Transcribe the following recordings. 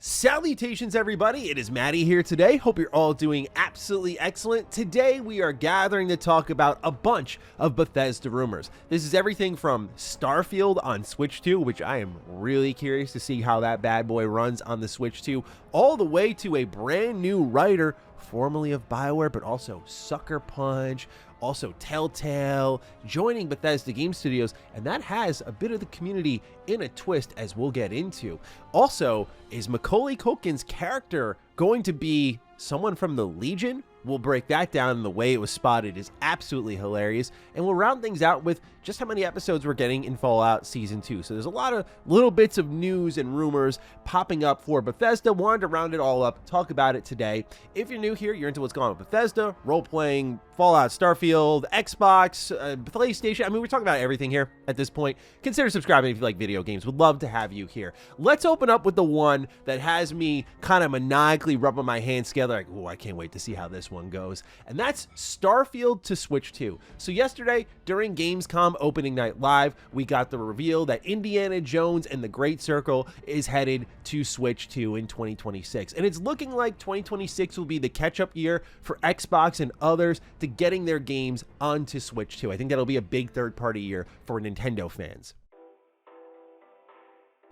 Salutations everybody, it is Matty here today. Hope you're all doing absolutely excellent. Today we are gathering to talk about a bunch of Bethesda rumors. This is everything from Starfield on Switch 2, which I am really curious to see how that bad boy runs on the Switch 2, all the way to a brand new writer, formerly of BioWare, but also Sucker Punch, also Telltale, joining Bethesda Game Studios, and that has a bit of the community in a twist, as we'll get into. Also, is Macaulay Culkin's character going to be someone from the Legion? We'll break that down, and the way it was spotted is absolutely hilarious, and we'll round things out with just how many episodes we're getting in Fallout Season 2. So there's a lot of little bits of news and rumors popping up for Bethesda. Wanted to round it all up, talk about it today. If you're new here, you're into what's going on with Bethesda, role-playing, Fallout, Starfield, Xbox, PlayStation. I mean, we're talking about everything here at this point. Consider subscribing if you like video games. Would love to have you here. Let's open up with the one that has me kind of maniacally rubbing my hands together like, oh, I can't wait to see how this one goes. And that's Starfield to Switch 2. So yesterday, during Gamescom opening night live, we got the reveal that Indiana Jones and the Great Circle is headed to Switch 2 in 2026. And it's looking like 2026 will be the catch-up year for Xbox and others to getting their games onto Switch 2. I think that'll be a big third-party year for Nintendo fans.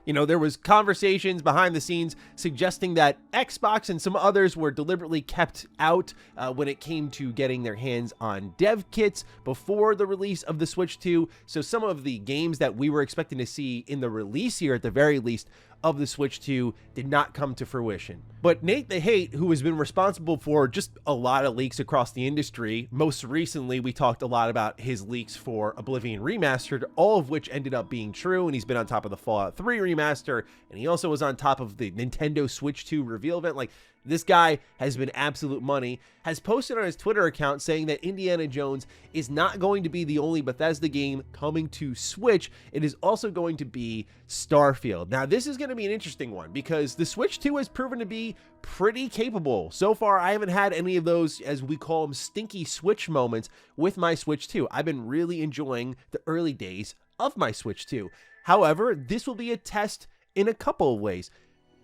You know, there was conversations behind the scenes suggesting that Xbox and some others were deliberately kept out when it came to getting their hands on dev kits before the release of the Switch 2. So some of the games that we were expecting to see in the release here, at the very least, of the Switch 2 did not come to fruition. But Nate the Hate, who has been responsible for just a lot of leaks across the industry, most recently we talked a lot about his leaks for Oblivion Remastered, all of which ended up being true, and he's been on top of the Fallout 3 remaster, and he also was on top of the Nintendo Switch 2 reveal event. Like, this guy has been absolute money, has posted on his Twitter account saying that Indiana Jones is not going to be the only Bethesda game coming to Switch. It is also going to be Starfield. Now, this is going to be an interesting one because the Switch 2 has proven to be pretty capable. So far, I haven't had any of those, as we call them, stinky Switch moments with my Switch 2. I've been really enjoying the early days of my Switch 2. However, this will be a test in a couple of ways.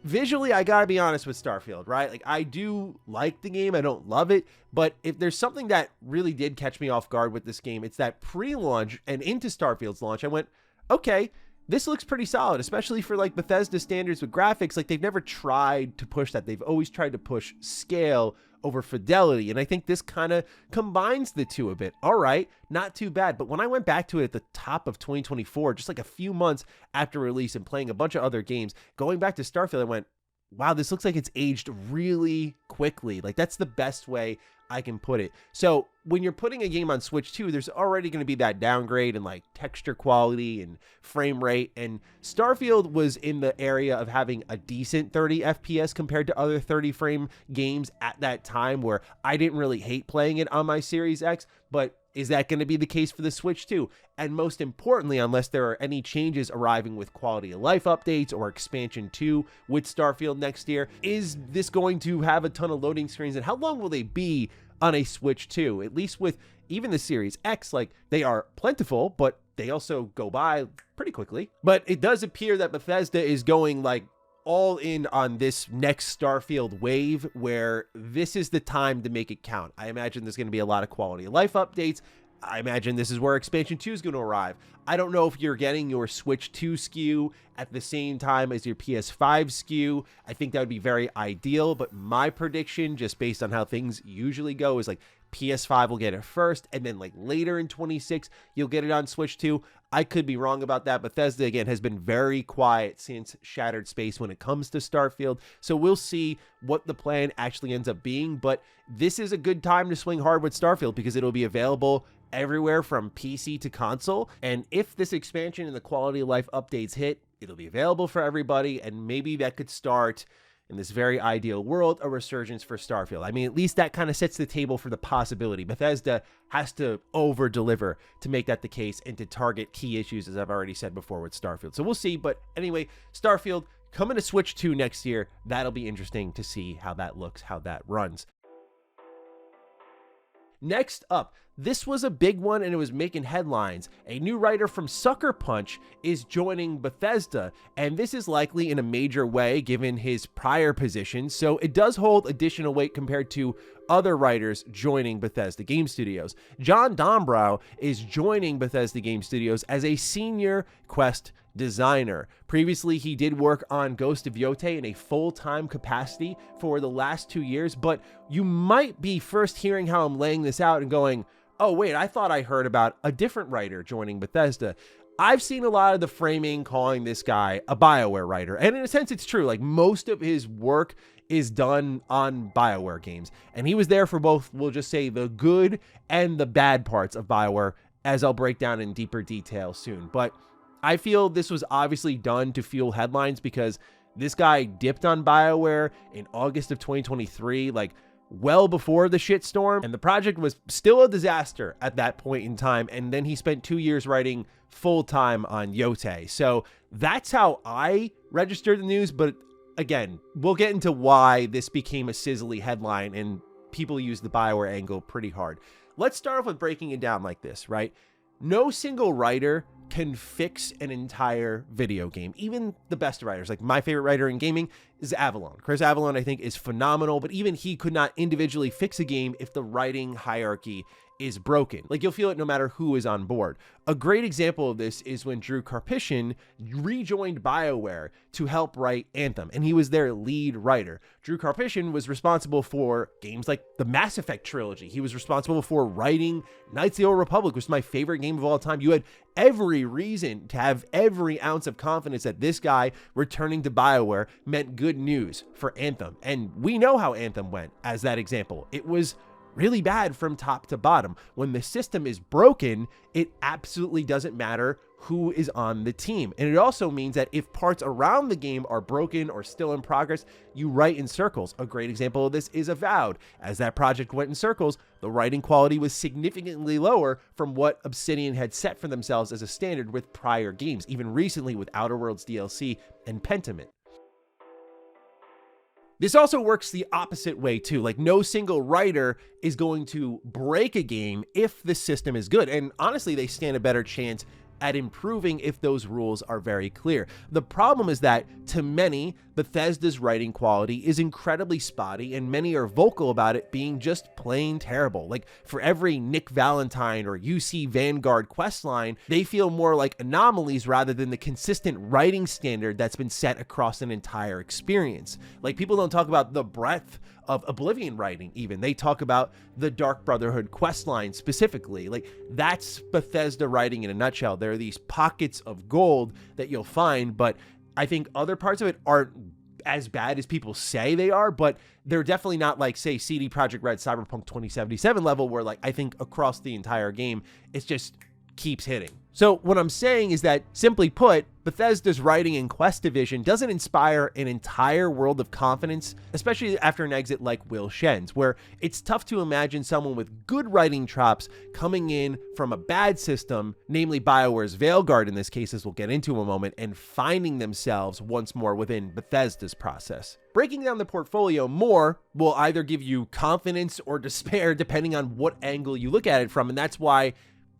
Visually, I gotta be honest with Starfield, right? Like, I do like the game. I don't love it. But if there's something that really did catch me off guard with this game, it's that pre-launch and into Starfield's launch, I went, okay, this looks pretty solid, especially for like Bethesda standards with graphics. Like, they've never tried to push that. They've always tried to push scale over fidelity, and I think this kind of combines the two a bit. All right, not too bad. But when I went back to it at the top of 2024, just like a few months after release and playing a bunch of other games, going back to Starfield, I went, wow, this looks like it's aged really quickly. Like, that's the best way I can put it. So when you're putting a game on Switch 2, there's already going to be that downgrade in like texture quality and frame rate. And Starfield was in the area of having a decent 30 FPS compared to other 30 frame games at that time, where I didn't really hate playing it on my Series X. But is that going to be the case for the Switch 2? And most importantly, unless there are any changes arriving with quality of life updates or expansion 2 with Starfield next year, is this going to have a ton of loading screens? And how long will they be on a Switch 2? At least with even the Series X, like, they are plentiful, but they also go by pretty quickly. But it does appear that Bethesda is going like all in on this next Starfield wave, where this is the time to make it count. I imagine there's going to be a lot of quality of life updates. I imagine this is where expansion 2 is going to arrive. I don't know if you're getting your Switch 2 SKU at the same time as your PS5 SKU. I think that would be very ideal, but my prediction, just based on how things usually go, is like PS5 will get it first, and then like later in 26, you'll get it on Switch 2. I could be wrong about that. Bethesda, again, has been very quiet since Shattered Space when it comes to Starfield. So we'll see what the plan actually ends up being. But this is a good time to swing hard with Starfield because it'll be available everywhere from PC to console. And if this expansion and the quality of life updates hit, it'll be available for everybody. And maybe that could start, in this very ideal world, a resurgence for Starfield. I mean, at least that kind of sets the table for the possibility. Bethesda has to over-deliver to make that the case and to target key issues, as I've already said before, with Starfield. So we'll see. But anyway, Starfield coming to Switch 2 next year. That'll be interesting to see how that looks, how that runs. Next up, this was a big one and it was making headlines. A new writer from Sucker Punch is joining Bethesda, and this is likely in a major way given his prior position, so it does hold additional weight compared to other writers joining Bethesda Game Studios. John Dombrow is joining Bethesda Game Studios as a senior quest designer. Previously, he did work on Ghost of Yotei in a full-time capacity for the last 2 years, but you might be first hearing how I'm laying this out and going, oh wait, I thought I heard about a different writer joining Bethesda. I've seen a lot of the framing calling this guy a BioWare writer, and in a sense it's true. Like, most of his work is done on BioWare games, and he was there for both, we'll just say, the good and the bad parts of BioWare, as I'll break down in deeper detail soon. But I feel this was obviously done to fuel headlines because this guy dipped on BioWare in August of 2023, like well before the shitstorm, and the project was still a disaster at that point in time, and then he spent 2 years writing full-time on Yotei. So that's how I registered the news, but again, we'll get into why this became a sizzly headline and people use the BioWare angle pretty hard. Let's start off with breaking it down like this, right? No single writer can fix an entire video game. Even the best writers, like my favorite writer in gaming is Avalon. Chris Avalon, I think, is phenomenal, but even he could not individually fix a game if the writing hierarchy is broken. Like, you'll feel it no matter who is on board. A great example of this is when Drew Karpyshyn rejoined BioWare to help write Anthem, and he was their lead writer. Drew Karpyshyn was responsible for games like the Mass Effect trilogy. He was responsible for writing Knights of the Old Republic, which is my favorite game of all time. You had every reason to have every ounce of confidence that this guy returning to BioWare meant good news for Anthem. And we know how Anthem went as that example. It was really bad from top to bottom. When the system is broken, it absolutely doesn't matter who is on the team. And it also means that if parts around the game are broken or still in progress, you write in circles. A great example of this is Avowed. As that project went in circles, the writing quality was significantly lower from what Obsidian had set for themselves as a standard with prior games, even recently with Outer Worlds DLC and Pentiment. This also works the opposite way too. Like, no single writer is going to break a game if the system is good. And honestly, they stand a better chance at improving if those rules are very clear. The problem is that, to many, Bethesda's writing quality is incredibly spotty, and many are vocal about it being just plain terrible. Like, for every Nick Valentine or UC Vanguard questline, they feel more like anomalies rather than the consistent writing standard that's been set across an entire experience. Like, people don't talk about the breadth of Oblivion writing even. They talk about the Dark Brotherhood questline specifically. Like, that's Bethesda writing in a nutshell. There are these pockets of gold that you'll find, but I think other parts of it aren't as bad as people say they are, but they're definitely not like, say, CD Projekt Red Cyberpunk 2077 level, where, like, I think across the entire game, it just keeps hitting. So what I'm saying is that, simply put, Bethesda's writing and quest division doesn't inspire an entire world of confidence, especially after an exit like Will Shen's, where it's tough to imagine someone with good writing chops coming in from a bad system, namely BioWare's Veilguard in this case, as we'll get into in a moment, and finding themselves once more within Bethesda's process. Breaking down the portfolio more will either give you confidence or despair depending on what angle you look at it from, and that's why,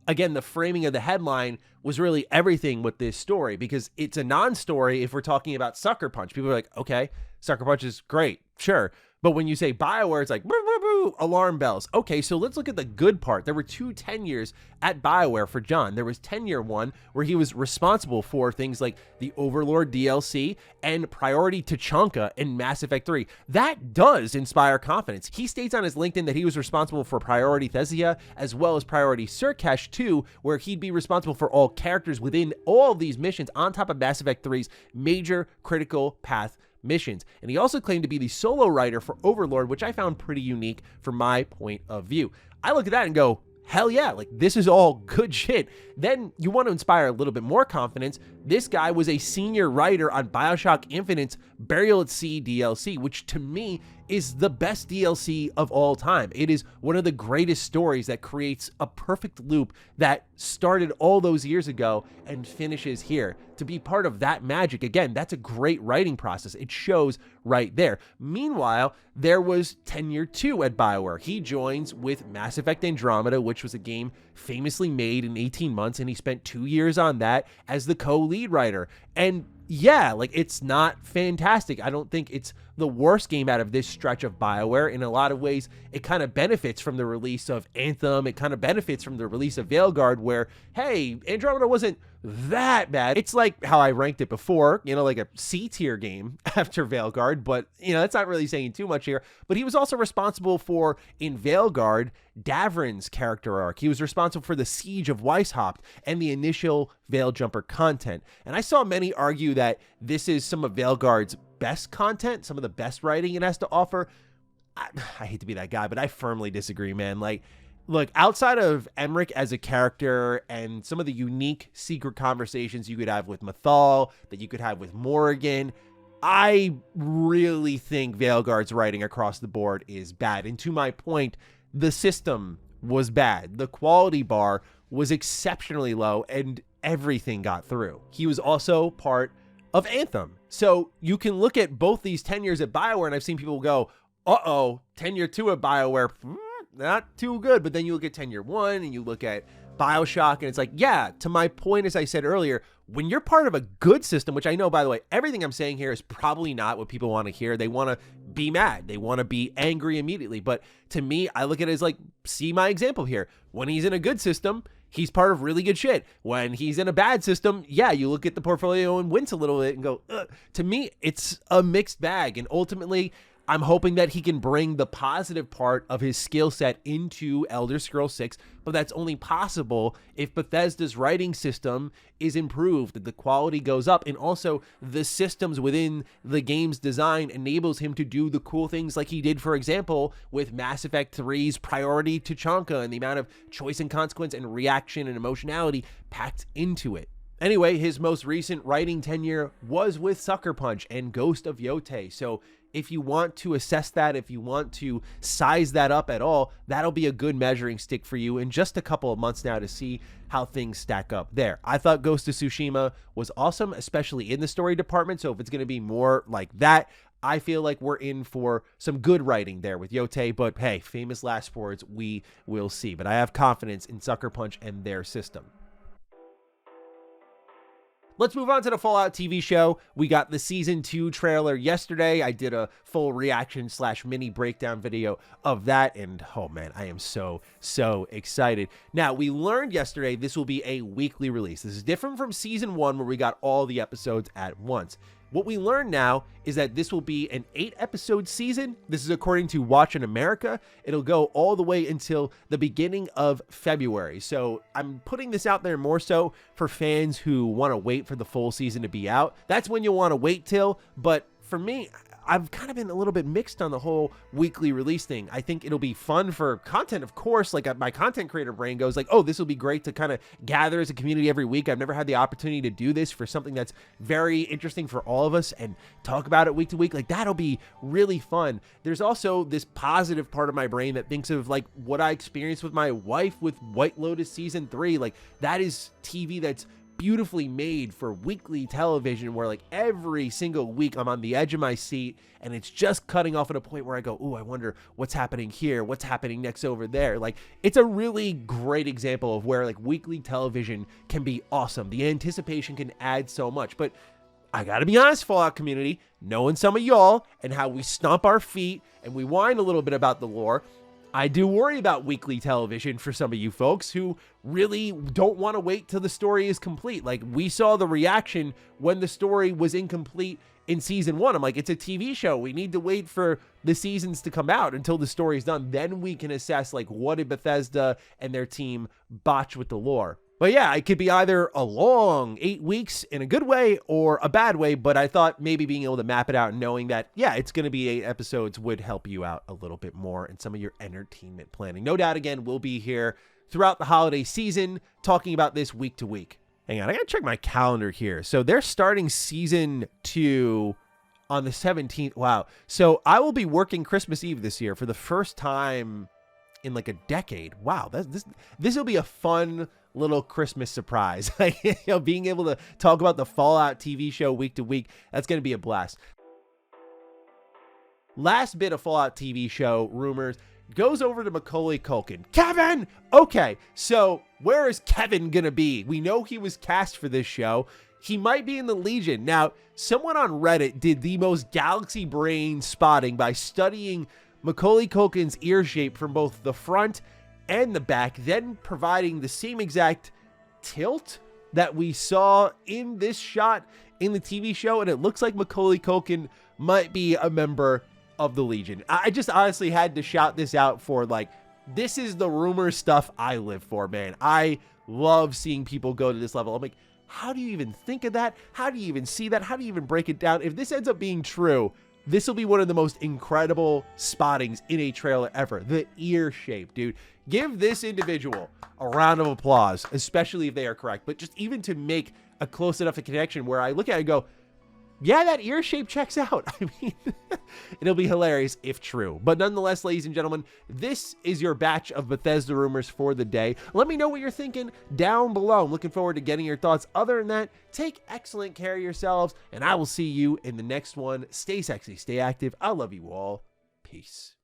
again, the framing of the headline was really everything with this story, because it's a non-story if we're talking about Sucker Punch. People are like, okay, Sucker Punch is great, sure. But when you say BioWare, it's like, boo, boo, boo, alarm bells. Okay, so let's look at the good part. There were 2 tenures at BioWare for John. There was tenure 1, where he was responsible for things like the Overlord DLC and Priority Tachanka in Mass Effect 3. That does inspire confidence. He states on his LinkedIn that he was responsible for Priority Thessia as well as Priority Surkesh 2, where he'd be responsible for all characters within all of these missions on top of Mass Effect 3's major critical path missions. And he also claimed to be the solo writer for Overlord, which I found pretty unique from my point of view. I look at that and go, hell yeah, like, this is all good shit. Then you want to inspire a little bit more confidence. This guy was a senior writer on BioShock Infinite's Burial at Sea DLC, which to me is the best DLC of all time. It is one of the greatest stories that creates a perfect loop that started all those years ago and finishes here. To be part of that magic, again, that's a great writing process. It shows right there. Meanwhile, there was Tenure 2 at BioWare. He joins with Mass Effect Andromeda, which was a game famously made in 18 months, and he spent 2 years on that as the co-lead writer. And yeah, like, it's not fantastic. I don't think it's the worst game out of this stretch of BioWare. In a lot of ways, it kind of benefits from the release of Anthem. It kind of benefits from the release of Veilguard, where, hey, Andromeda wasn't that bad. It's like how I ranked it before, you know, like a C tier game after Veilguard, but, you know, that's not really saying too much here. But he was also responsible for, in Veilguard, Davrin's character arc. He was responsible for the Siege of Weishaupt and the initial Veiljumper content. And I saw many argue that this is some of Veilguard's best content, some of the best writing it has to offer. I hate to be that guy, but I firmly disagree, man. Like, look, outside of Emmerich as a character and some of the unique secret conversations you could have with Mathal, that you could have with Morrigan, I really think Veilguard's writing across the board is bad. And to my point, the system was bad. The quality bar was exceptionally low, and everything got through. He was also part of Anthem. So you can look at both these tenures at BioWare, and I've seen people go, uh-oh, Tenure 2 at BioWare, not too good. But then you look at Tenure 1 and you look at BioShock, and it's like, yeah, to my point, as I said earlier, when you're part of a good system, which I know, by the way, everything I'm saying here is probably not what people want to hear. They want to be mad. They want to be angry immediately. But to me, I look at it as like, see my example here. When he's in a good system, he's part of really good shit. When he's in a bad system, yeah, you look at the portfolio and wince a little bit and go, ugh. To me, it's a mixed bag. And ultimately, I'm hoping that he can bring the positive part of his skill set into Elder Scrolls 6, but that's only possible if Bethesda's writing system is improved, that the quality goes up, and also the systems within the game's design enables him to do the cool things like he did, for example, with Mass Effect 3's priority to Chanka and the amount of choice and consequence and reaction and emotionality packed into it. Anyway, his most recent writing tenure was with Sucker Punch and Ghost of Yotei, so if you want to assess that, if you want to size that up at all, that'll be a good measuring stick for you in just a couple of months now to see how things stack up there. I thought Ghost of Tsushima was awesome, especially in the story department. So if it's going to be more like that, I feel like we're in for some good writing there with Yotei. But hey, famous last words, we will see. But I have confidence in Sucker Punch and their system. Let's move on to the Fallout TV show. We got the season 2 trailer yesterday. I did a full reaction / mini breakdown video of that. And oh man, I am so excited. Now, we learned yesterday this will be a weekly release. This is different from season 1 where we got all the episodes at once. What we learn now is that this will be an 8-episode season. This is according to Watch in America. It'll go all the way until the beginning of February. So I'm putting this out there more so for fans who want to wait for the full season to be out. That's when you'll want to wait till. But for me, I've kind of been a little bit mixed on the whole weekly release thing. I think it'll be fun for content, of course. Like, my content creator brain goes like, oh, this will be great to kind of gather as a community every week. I've never had the opportunity to do this for something that's very interesting for all of us and talk about it week to week. Like, that'll be really fun. There's also this positive part of my brain that thinks of like what I experienced with my wife with White Lotus season 3. Like, that is TV that's beautifully made for weekly television where like every single week I'm on the edge of my seat and it's just cutting off at a point where I go, ooh, I wonder what's happening here, what's happening next over there. Like, it's a really great example of where like weekly television can be awesome. The anticipation can add so much. But I gotta be honest, Fallout community, knowing some of y'all and how we stomp our feet and we whine a little bit about the lore, I do worry about weekly television for some of you folks who really don't want to wait till the story is complete. Like, we saw the reaction when the story was incomplete in season 1. I'm like, it's a TV show. We need to wait for the seasons to come out until the story's done. Then we can assess, like, what did Bethesda and their team botch with the lore. But yeah, it could be either a long 8 weeks in a good way or a bad way, but I thought maybe being able to map it out and knowing that, yeah, it's going to be 8 episodes would help you out a little bit more in some of your entertainment planning. No doubt, again, we'll be here throughout the holiday season talking about this week to week. Hang on, I got to check my calendar here. So they're starting season 2 on the 17th. Wow. So I will be working Christmas Eve this year for the first time in like a decade. Wow. This will be a fun little Christmas surprise. Like, you know, being able to talk about the Fallout TV show week to week, that's going to be a blast. Last bit of Fallout TV show rumors goes over to Macaulay Culkin. Kevin! Okay, so where is Kevin gonna be? We know he was cast for this show. He might be in the Legion. Now, someone on Reddit did the most galaxy brain spotting by studying Macaulay Culkin's ear shape from both the front and the back, then providing the same exact tilt that we saw in this shot in the TV show, and it looks like Macaulay Culkin might be a member of the Legion. I just honestly had to shout this out for, like, this is the rumor stuff I live for, man. I love seeing people go to this level. I'm like, how do you even think of that? How do you even see that? How do you even break it down? If this ends up being true, this will be one of the most incredible spottings in a trailer ever. The ear shape, dude. Give this individual a round of applause, especially if they are correct. But just even to make a close enough a connection where I look at it and go, yeah, that ear shape checks out. I mean, it'll be hilarious if true. But nonetheless, ladies and gentlemen, this is your batch of Bethesda rumors for the day. Let me know what you're thinking down below. I'm looking forward to getting your thoughts. Other than that, take excellent care of yourselves, and I will see you in the next one. Stay sexy, stay active. I love you all. Peace.